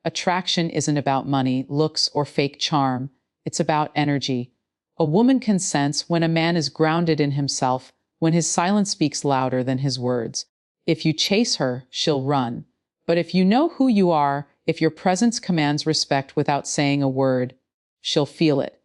Attraction isn't about money, looks, or fake charm. It's about energy. A woman can sense when a man is grounded in himself, when his silence speaks louder than his words. If you chase her, she'll run. But if you know who you are, if your presence commands respect without saying a word, she'll feel it.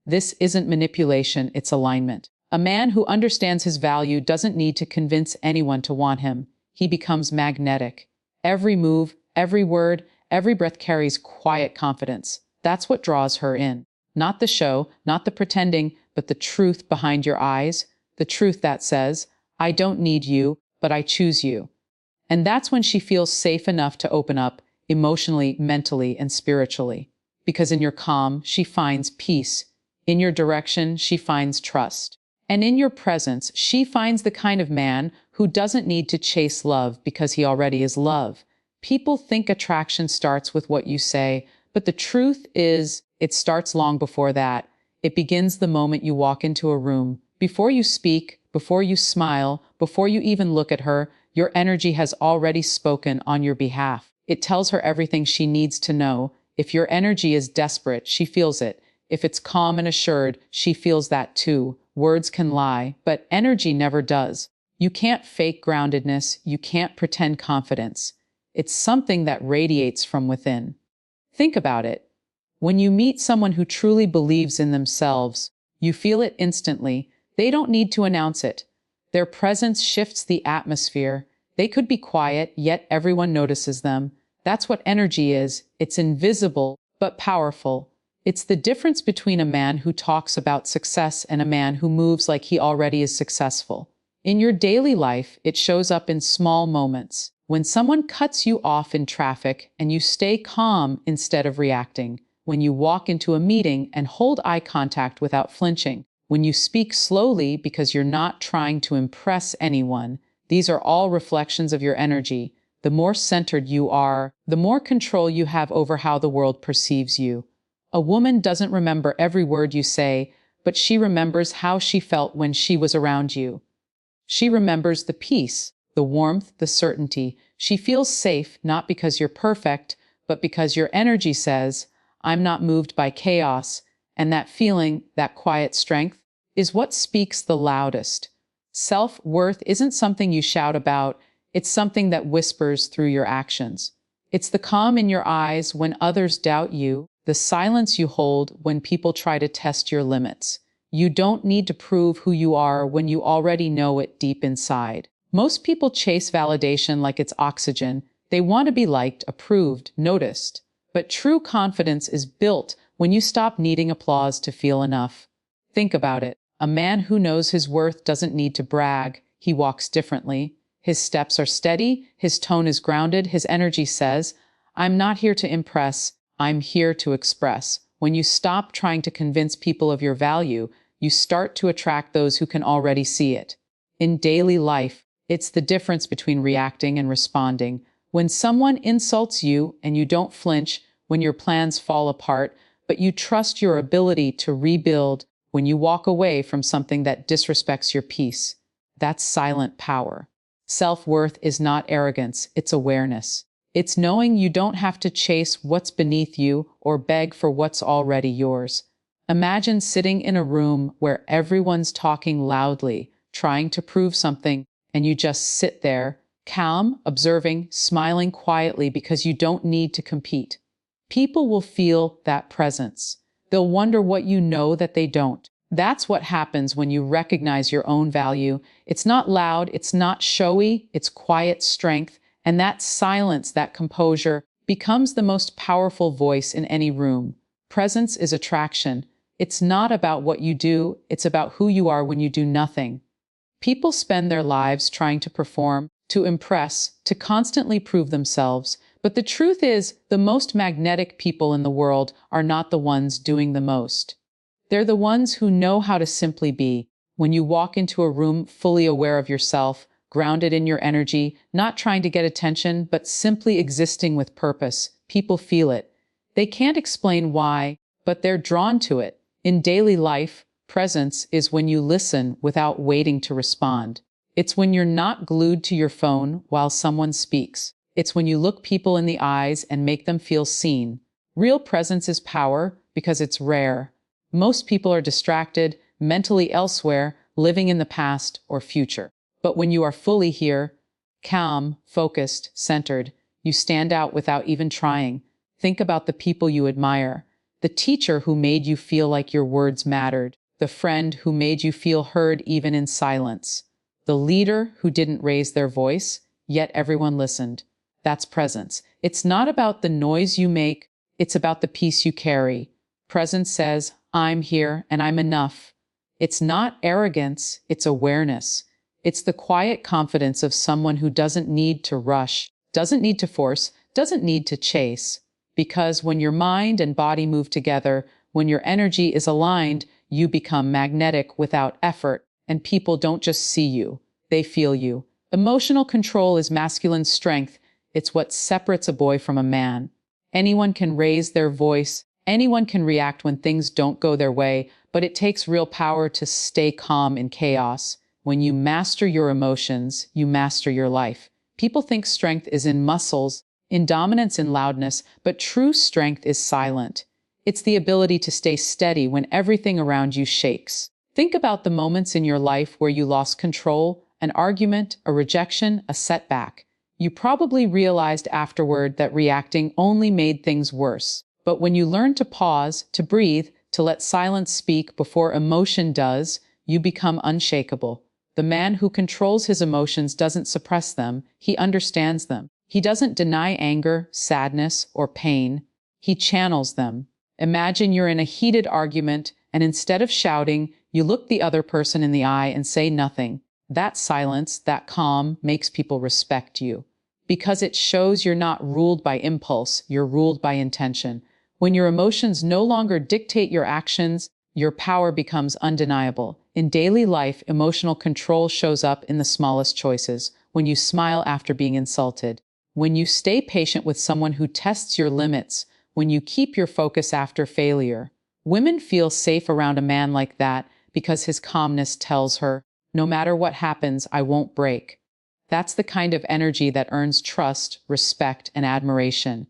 This isn't manipulation, it's alignment. A man who understands his value doesn't need to convince anyone to want him. He becomes magnetic. Every move, every word, every breath carries quiet confidence. That's what draws her in. Not the show, not the pretending, but the truth behind your eyes. The truth that says, I don't need you, but I choose you. And that's when she feels safe enough to open up, emotionally, mentally, and spiritually. Because in your calm, she finds peace. In your direction, she finds trust. And in your presence, she finds the kind of man who doesn't need to chase love because he already is love. People think attraction starts with what you say, but the truth is, it starts long before that. It begins the moment you walk into a room. Before you speak, before you smile, before you even look at her, your energy has already spoken on your behalf. It tells her everything she needs to know. If your energy is desperate, she feels it. If it's calm and assured, she feels that too. Words can lie, but energy never does. You can't fake groundedness, you can't pretend confidence. It's something that radiates from within. Think about it. When you meet someone who truly believes in themselves, you feel it instantly. They don't need to announce it. Their presence shifts the atmosphere. They could be quiet, yet everyone notices them. That's what energy is. It's invisible, but powerful. It's the difference between a man who talks about success and a man who moves like he already is successful. In your daily life, it shows up in small moments. When someone cuts you off in traffic and you stay calm instead of reacting. When you walk into a meeting and hold eye contact without flinching. When you speak slowly because you're not trying to impress anyone. These are all reflections of your energy. The more centered you are, the more control you have over how the world perceives you. A woman doesn't remember every word you say, but she remembers how she felt when she was around you. She remembers the peace, the warmth, the certainty. She feels safe not because you're perfect, but because your energy says, I'm not moved by chaos, and that feeling, that quiet strength, is what speaks the loudest. Self-worth isn't something you shout about, it's something that whispers through your actions. It's the calm in your eyes when others doubt you, the silence you hold when people try to test your limits. You don't need to prove who you are when you already know it deep inside. Most people chase validation like it's oxygen. They want to be liked, approved, noticed. But true confidence is built when you stop needing applause to feel enough. Think about it. A man who knows his worth doesn't need to brag. He walks differently. His steps are steady. His tone is grounded. His energy says, I'm not here to impress. I'm here to express. When you stop trying to convince people of your value, you start to attract those who can already see it. In daily life, it's the difference between reacting and responding. When someone insults you and you don't flinch, when your plans fall apart, but you trust your ability to rebuild, when you walk away from something that disrespects your peace, that's silent power. Self-worth is not arrogance, it's awareness. It's knowing you don't have to chase what's beneath you or beg for what's already yours. Imagine sitting in a room where everyone's talking loudly, trying to prove something, and you just sit there, calm, observing, smiling quietly because you don't need to compete. People will feel that presence. They'll wonder what you know that they don't. That's what happens when you recognize your own value. It's not loud, it's not showy, it's quiet strength. And that silence, that composure, becomes the most powerful voice in any room. Presence is attraction. It's not about what you do, it's about who you are when you do nothing. People spend their lives trying to perform, to impress, to constantly prove themselves. But the truth is, the most magnetic people in the world are not the ones doing the most. They're the ones who know how to simply be. When you walk into a room fully aware of yourself, grounded in your energy, not trying to get attention, but simply existing with purpose, people feel it. They can't explain why, but they're drawn to it. In daily life, presence is when you listen without waiting to respond. It's when you're not glued to your phone while someone speaks. It's when you look people in the eyes and make them feel seen. Real presence is power because it's rare. Most people are distracted, mentally elsewhere, living in the past or future. But when you are fully here, calm, focused, centered, you stand out without even trying. Think about the people you admire. The teacher who made you feel like your words mattered. The friend who made you feel heard even in silence. The leader who didn't raise their voice, yet everyone listened. That's presence. It's not about the noise you make, it's about the peace you carry. Presence says, I'm here and I'm enough. It's not arrogance, it's awareness. It's the quiet confidence of someone who doesn't need to rush, doesn't need to force, doesn't need to chase. Because when your mind and body move together, when your energy is aligned, you become magnetic without effort, and people don't just see you, they feel you. Emotional control is masculine strength. It's what separates a boy from a man. Anyone can raise their voice, anyone can react when things don't go their way, but it takes real power to stay calm in chaos. When you master your emotions, you master your life. People think strength is in muscles, in dominance, in loudness, but true strength is silent. It's the ability to stay steady when everything around you shakes. Think about the moments in your life where you lost control, an argument, a rejection, a setback. You probably realized afterward that reacting only made things worse. But when you learn to pause, to breathe, to let silence speak before emotion does, you become unshakable. The man who controls his emotions doesn't suppress them, he understands them. He doesn't deny anger, sadness, or pain. He channels them. Imagine you're in a heated argument, and instead of shouting, you look the other person in the eye and say nothing. That silence, that calm, makes people respect you. Because it shows you're not ruled by impulse, you're ruled by intention. When your emotions no longer dictate your actions, your power becomes undeniable. In daily life, emotional control shows up in the smallest choices. When you smile after being insulted, when you stay patient with someone who tests your limits, when you keep your focus after failure. Women feel safe around a man like that because his calmness tells her, no matter what happens, I won't break. That's the kind of energy that earns trust, respect, and admiration.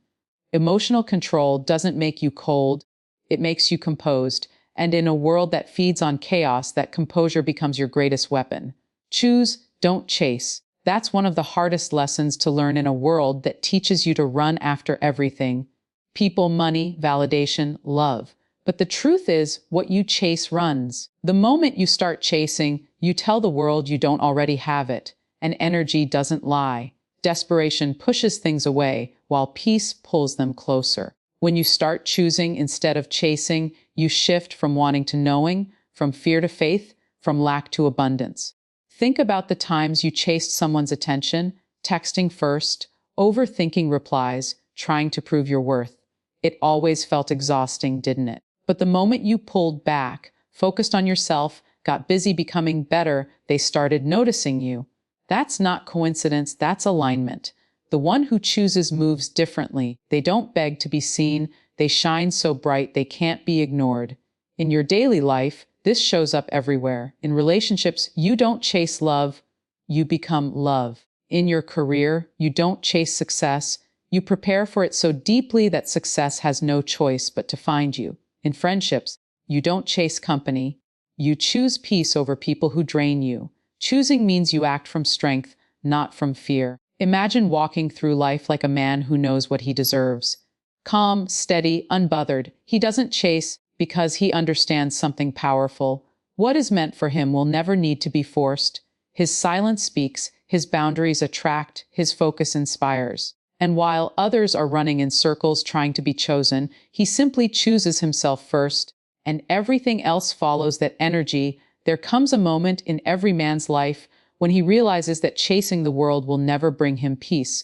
Emotional control doesn't make you cold, it makes you composed. And in a world that feeds on chaos, that composure becomes your greatest weapon. Choose, don't chase. That's one of the hardest lessons to learn in a world that teaches you to run after everything. People, money, validation, love. But the truth is, what you chase runs. The moment you start chasing, you tell the world you don't already have it. And energy doesn't lie. Desperation pushes things away, while peace pulls them closer. When you start choosing instead of chasing, you shift from wanting to knowing, from fear to faith, from lack to abundance. Think about the times you chased someone's attention, texting first, overthinking replies, trying to prove your worth. It always felt exhausting, didn't it? But the moment you pulled back, focused on yourself, got busy becoming better, they started noticing you. That's not coincidence, that's alignment. The one who chooses moves differently. They don't beg to be seen. They shine so bright they can't be ignored. In your daily life, this shows up everywhere. In relationships, you don't chase love, you become love. In your career, you don't chase success. You prepare for it so deeply that success has no choice but to find you. In friendships, you don't chase company. You choose peace over people who drain you. Choosing means you act from strength, not from fear. Imagine walking through life like a man who knows what he deserves. Calm, steady, unbothered. He doesn't chase because he understands something powerful. What is meant for him will never need to be forced. His silence speaks, his boundaries attract, his focus inspires. And while others are running in circles trying to be chosen, he simply chooses himself first, and everything else follows that energy. There comes a moment in every man's life when he realizes that chasing the world will never bring him peace.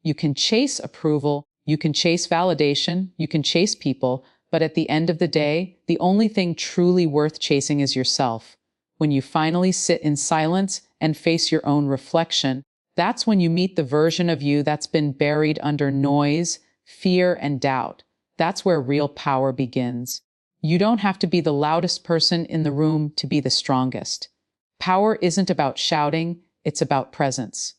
You can chase approval, you can chase validation, you can chase people, but at the end of the day, the only thing truly worth chasing is yourself. When you finally sit in silence and face your own reflection, that's when you meet the version of you that's been buried under noise, fear, and doubt. That's where real power begins. You don't have to be the loudest person in the room to be the strongest. Power isn't about shouting, it's about presence.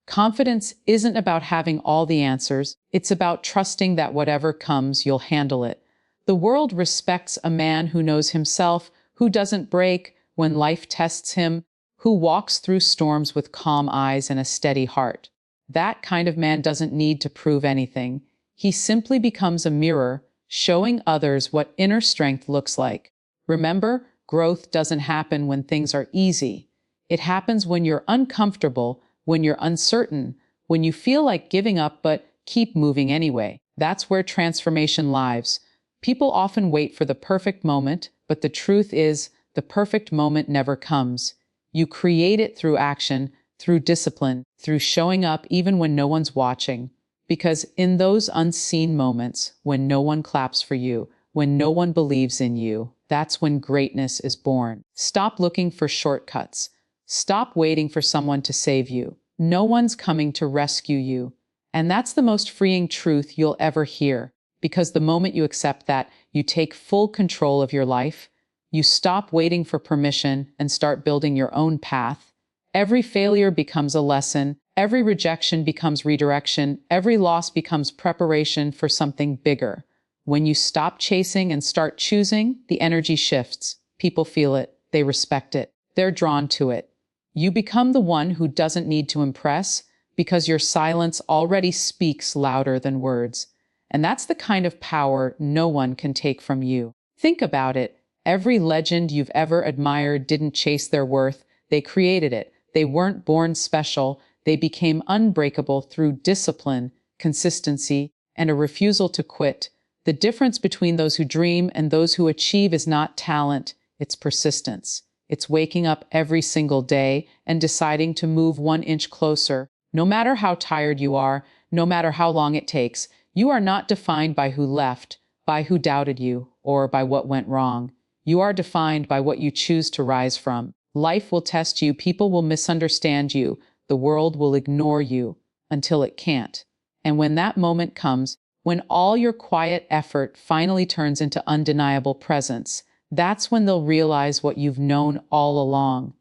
Confidence isn't about having all the answers, it's about trusting that whatever comes, you'll handle it. The world respects a man who knows himself, who doesn't break when life tests him, who walks through storms with calm eyes and a steady heart. That kind of man doesn't need to prove anything. He simply becomes a mirror, showing others what inner strength looks like. Remember, growth doesn't happen when things are easy. It happens when you're uncomfortable, when you're uncertain, when you feel like giving up but keep moving anyway. That's where transformation lives. People often wait for the perfect moment, but the truth is, the perfect moment never comes. You create it through action, through discipline, through showing up even when no one's watching. Because in those unseen moments, when no one claps for you, when no one believes in you, that's when greatness is born. Stop looking for shortcuts. Stop waiting for someone to save you. No one's coming to rescue you. And that's the most freeing truth you'll ever hear. Because the moment you accept that, you take full control of your life. You stop waiting for permission and start building your own path. Every failure becomes a lesson. Every rejection becomes redirection. Every loss becomes preparation for something bigger. When you stop chasing and start choosing, the energy shifts. People feel it. They respect it. They're drawn to it. You become the one who doesn't need to impress because your silence already speaks louder than words. And that's the kind of power no one can take from you. Think about it. Every legend you've ever admired didn't chase their worth. They created it. They weren't born special. They became unbreakable through discipline, consistency, and a refusal to quit. The difference between those who dream and those who achieve is not talent, it's persistence. It's waking up every single day and deciding to move 1 inch closer. No matter how tired you are, no matter how long it takes, you are not defined by who left, by who doubted you, or by what went wrong. You are defined by what you choose to rise from. Life will test you, people will misunderstand you, the world will ignore you until it can't. And when that moment comes, when all your quiet effort finally turns into undeniable presence, that's when they'll realize what you've known all along.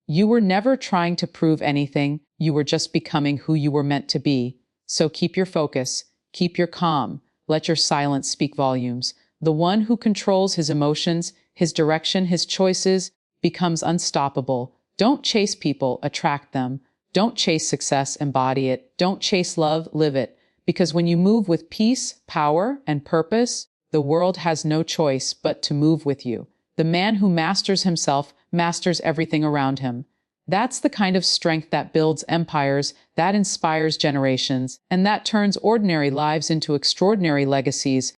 You were never trying to prove anything, you were just becoming who you were meant to be. So keep your focus, keep your calm, let your silence speak volumes. The one who controls his emotions, his direction, his choices, becomes unstoppable. Don't chase people, attract them. Don't chase success, embody it. Don't chase love, live it. Because when you move with peace, power, and purpose, the world has no choice but to move with you. The man who masters himself masters everything around him. That's the kind of strength that builds empires, that inspires generations, and that turns ordinary lives into extraordinary legacies.